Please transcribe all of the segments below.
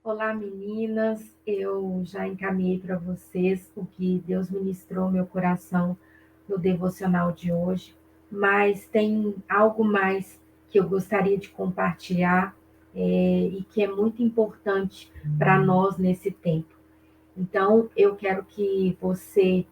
Olá, meninas. Eu já encaminhei para vocês o que Deus ministrou no meu coração no devocional de hoje, mas tem algo mais que eu gostaria de compartilhar, e que é muito importante para nós nesse tempo. Então, eu quero que você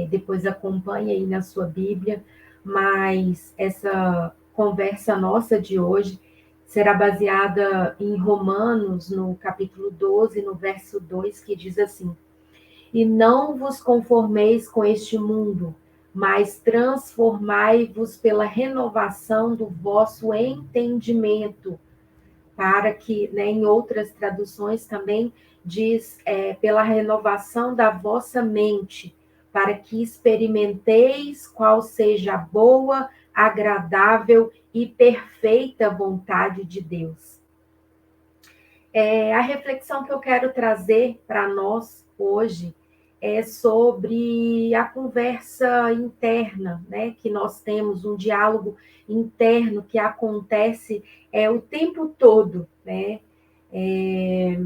depois acompanhe aí na sua Bíblia, mas essa conversa nossa de hoje será baseada em Romanos, no capítulo 12, no verso 2, que diz assim: E não vos conformeis com este mundo, mas transformai-vos pela renovação do vosso entendimento, para que, né, em outras traduções também diz, pela renovação da vossa mente, para que experimenteis qual seja a boa, agradável e perfeita vontade de Deus. A reflexão que eu quero trazer para nós hoje é sobre a conversa interna, né? Que nós temos, um diálogo interno que acontece o tempo todo, né? É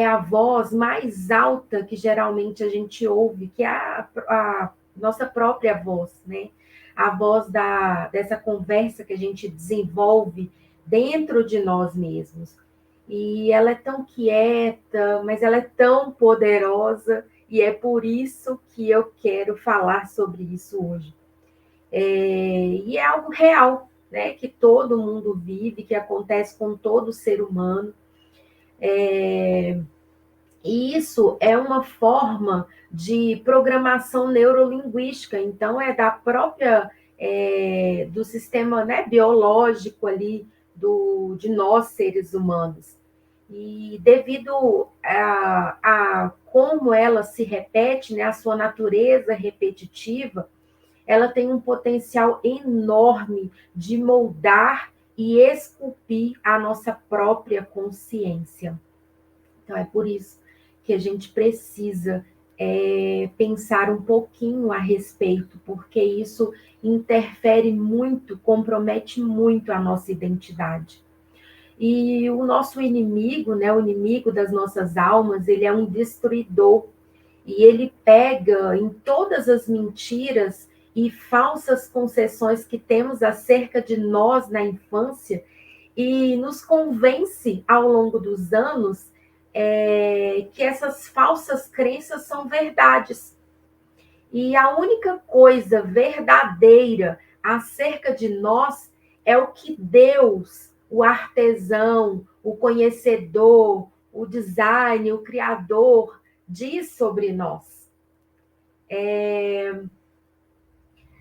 a voz mais alta que geralmente a gente ouve, que é a nossa própria voz, né? A voz dessa conversa que a gente desenvolve dentro de nós mesmos. E ela é tão quieta, mas ela é tão poderosa, e é por isso que eu quero falar sobre isso hoje. E é algo real, né? Que todo mundo vive, que acontece com todo ser humano. E isso é uma forma de programação neurolinguística, então é da própria do sistema, né, biológico ali de nós seres humanos. E devido a como ela se repete, né, a sua natureza repetitiva, ela tem um potencial enorme de moldar e esculpir a nossa própria consciência. Então, é por isso que a gente precisa pensar um pouquinho a respeito, porque isso interfere muito, compromete muito a nossa identidade. E o nosso inimigo, né, o inimigo das nossas almas, ele é um destruidor. E ele pega em todas as mentiras e falsas concessões que temos acerca de nós na infância e nos convence ao longo dos anos que essas falsas crenças são verdades. E a única coisa verdadeira acerca de nós é o que Deus, o artesão, o conhecedor, o design, o criador, diz sobre nós.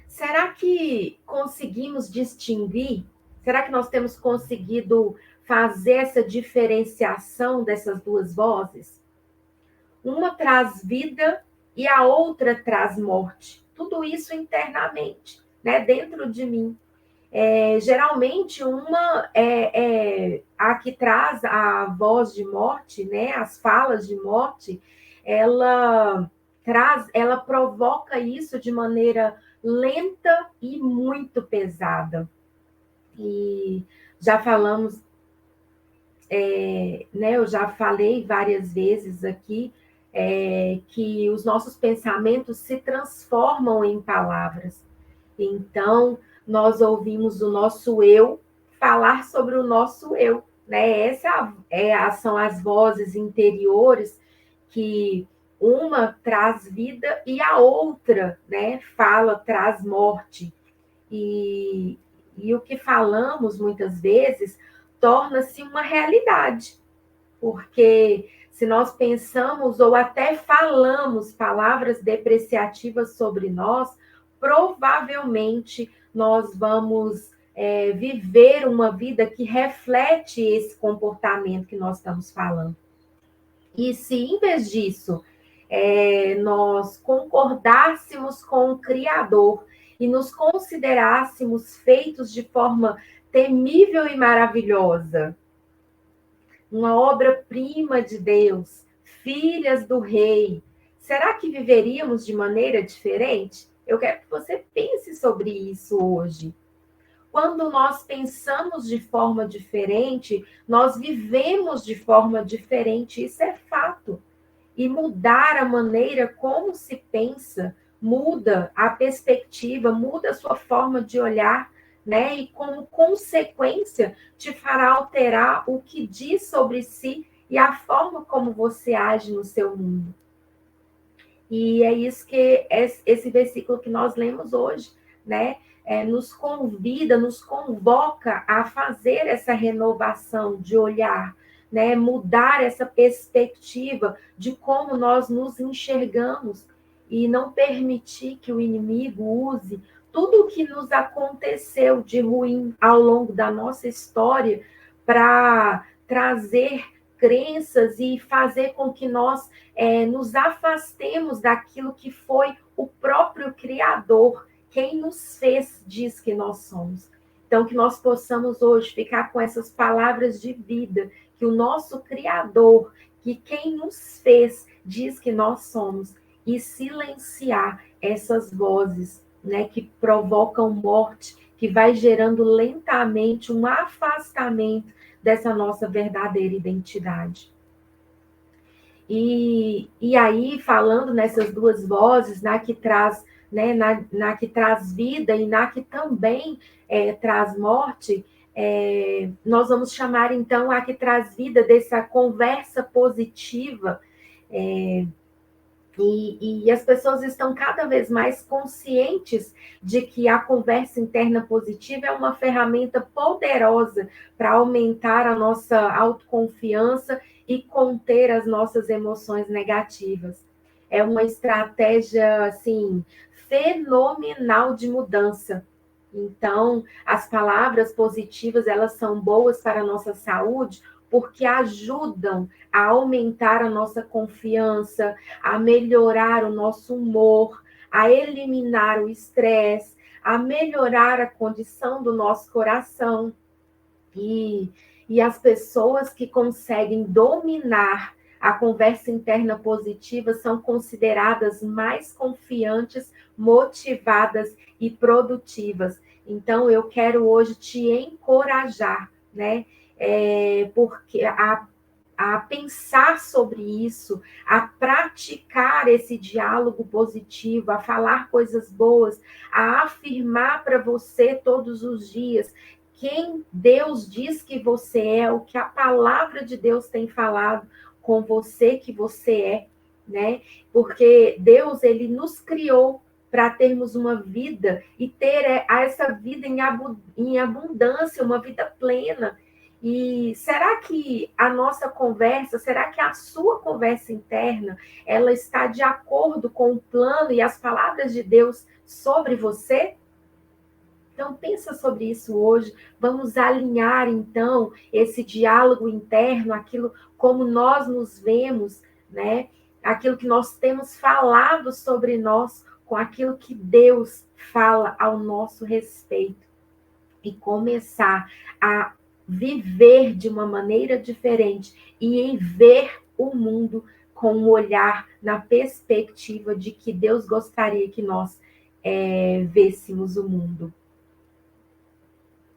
Será que conseguimos distinguir? Será que nós temos conseguido fazer essa diferenciação dessas duas vozes? Uma traz vida e a outra traz morte. Tudo isso internamente, né, dentro de mim. Geralmente, uma é a que traz a voz de morte, né, as falas de morte, ela provoca isso de maneira lenta e muito pesada. E já falamos, né, eu já falei várias vezes aqui, que os nossos pensamentos se transformam em palavras. Então, nós ouvimos o nosso eu falar sobre o nosso eu, né? São as vozes interiores que uma traz vida e a outra, né, traz morte. E, e o que falamos muitas vezes torna-se uma realidade, porque se nós pensamos ou até falamos palavras depreciativas sobre nós, provavelmente nós vamos viver uma vida que reflete esse comportamento que nós estamos falando. E se, em vez disso, nós concordássemos com o Criador e nos considerássemos feitos de forma temível e maravilhosa, uma obra-prima de Deus, filhas do Rei, será que viveríamos de maneira diferente? Eu quero que você pense sobre isso hoje. Quando nós pensamos de forma diferente, nós vivemos de forma diferente, isso é fato. E mudar a maneira como se pensa, muda a perspectiva, muda a sua forma de olhar, né? E como consequência, te fará alterar o que diz sobre si e a forma como você age no seu mundo. E é isso que esse versículo que nós lemos hoje, né? Nos convida, nos convoca a fazer essa renovação de olhar, né? Mudar essa perspectiva de como nós nos enxergamos e não permitir que o inimigo use tudo o que nos aconteceu de ruim ao longo da nossa história para trazer crenças e fazer com que nós nos afastemos daquilo que foi o próprio Criador, quem nos fez, diz que nós somos. Então, que nós possamos hoje ficar com essas palavras de vida, que o nosso Criador, que quem nos fez, diz que nós somos, e silenciar essas vozes, né, que provocam morte, que vai gerando lentamente um afastamento dessa nossa verdadeira identidade. E aí, falando nessas duas vozes, na que traz, né, na que traz vida e na que também traz morte, nós vamos chamar, então, a que traz vida dessa conversa positiva, e as pessoas estão cada vez mais conscientes de que a conversa interna positiva é uma ferramenta poderosa para aumentar a nossa autoconfiança e conter as nossas emoções negativas. É uma estratégia, assim, fenomenal de mudança. Então, as palavras positivas, elas são boas para a nossa saúde porque ajudam a aumentar a nossa confiança, a melhorar o nosso humor, a eliminar o estresse, a melhorar a condição do nosso coração. E as pessoas que conseguem dominar a conversa interna positiva são consideradas mais confiantes, motivadas e produtivas. Então, eu quero hoje te encorajar, né? Porque a pensar sobre isso, a praticar esse diálogo positivo, a falar coisas boas, a afirmar para você todos os dias quem Deus diz que você é, o que a palavra de Deus tem falado com você que você é, né? Porque Deus, ele nos criou para termos uma vida e ter essa vida em abundância, uma vida plena. E será que a nossa conversa, será que a sua conversa interna, ela está de acordo com o plano e as palavras de Deus sobre você? Então, pensa sobre isso hoje. Vamos alinhar, então, esse diálogo interno, aquilo como nós nos vemos, né? Aquilo que nós temos falado sobre nós, com aquilo que Deus fala ao nosso respeito. E começar a viver de uma maneira diferente e em ver o mundo com um olhar na perspectiva de que Deus gostaria que nós vêssemos o mundo.